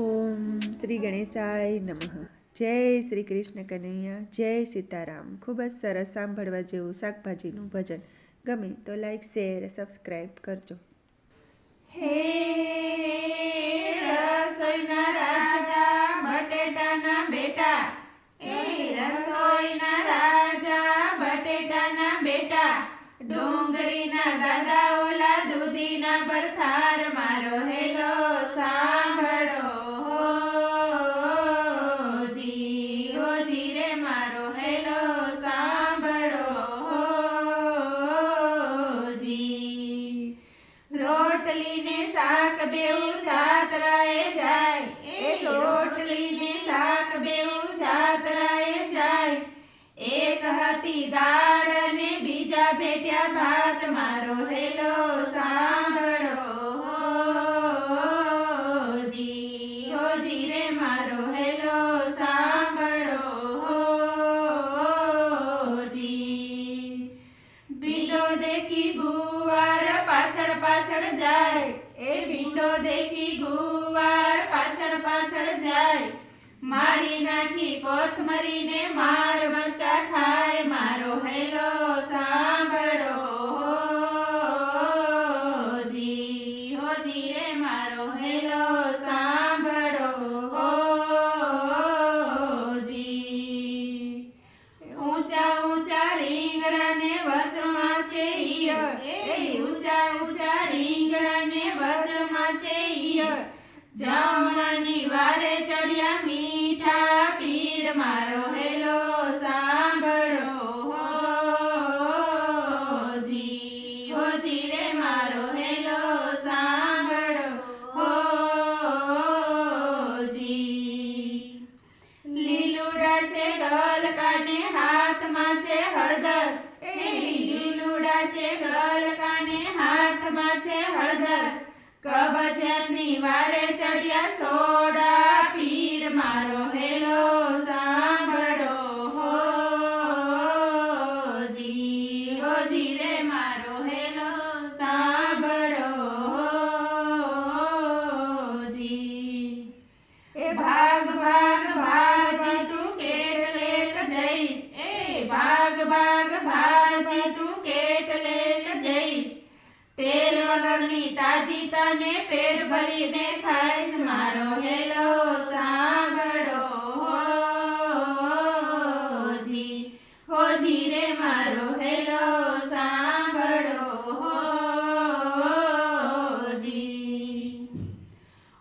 ઓમ શ્રી ગણેશાય નમઃ. જય શ્રી કૃષ્ણ કનૈયા, જય સીતારામ. ખૂબ જ સરસ સાંભળવા જેવું શાકભાજીનું ભજન. ગમે તો લાઈક, શેર, સબસ્ક્રાઈબ કરજો. હે રસોઈના રાજા બટેટાના બેટા, એ રસોઈના રાજા બટેટાના બેટા, ડુંગળીના દાદા ઓલા દૂધીના ભરથાર, મારો હેલો સાંભળો હોજી, હોજી રે મારો હેલો સાંભળો હોજી. રોટલી ને શાક બેઉ જાત્રાએ જાય, એ રોટલી ને શાક બેઉ જાત્રાએ જાય. એક હતી દાળ ને બીજા ભેટ્યા ભાત, મારો હેલો સાંભળો હોજી, હોજી રે મારો હેલો સાંભળો હોજી. ભીંડો દેખી ગુવાર પાછળ પાછળ જાય, એ ભીંડો દેખી ગુવાર પાછળ પાછળ જાય. મારી નાખી કોથમરી ને માર મરચા ખાય, મારો હેલો સાંભળો હોજી, હોજી રે મારો હેલો સાંભળો હોજી. ઊંચા ઊંચા રીંગણા ને વચમાં છે ઈયળ, એ ઊંચા ઊંચા રીંગણા ને વચમાં છે ઈયળ. જમણાની વારે ચડ્યા મીઠા પીર, મારો હેલો સાંભળો હોજી, હોજી રે મારો હેલો સાંભળો હોજી. લીલુડા છે ગલકા ને હાથમાં છે હળદર, એ લીલુડા છે ગલકા ને હાથમાં છે હળદર. કબજિયાતની વારે ચડ્યા સોડા પીર, મારો હેલો સાંભળો હોજી, હોજી રે મારો હેલો સાંભળો હોજી. એ ભાગ ભાગ ભાગજી તું કેટલેક જઈશ, એ ભાગ ભાગ ભાગજી તું કેટલેક જઈશ. તેલ વગરની તાજી તને પેટ ભરીને ખાઈશ, મારો હેલો સાંભળો હોજી, હોજી રે મારો હેલો સાંભળો હોજી.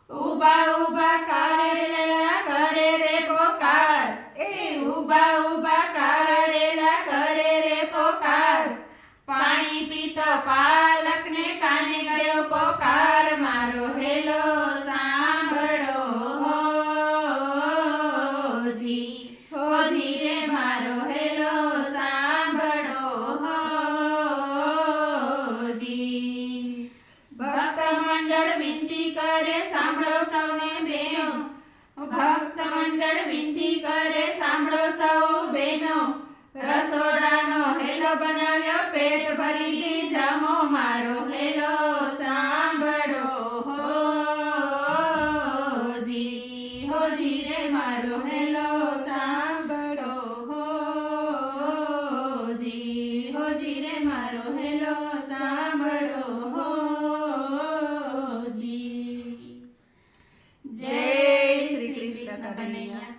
ઉભા ઉભા કારેલા કરે રે પોકાર, એ ઉભા ઉભા કારેલા કરે રે પોકાર. પાણી પીતો પાલક ને કાને ગયો પોકાર, મારો હેલો સાંભળો હોજી, હોજી રે મારો હેલો સાંભળો હોજી. ભક્ત મંડળ વિનંતી કરે સાંભળો સૌને બેનો, ભક્ત મંડળ વિનંતી કરે સાંભળો સૌ બેનો. રસોડાનો હેલો બનાવ્યો પેટ ભરી જમો, મારો હેલો સાંભળો હોજી, હોજી રે મારો હેલો સાંભળો હોજી, હોજી રે મારો હેલો સાંભળો હોજી. જય શ્રી કૃષ્ણ કનૈયા.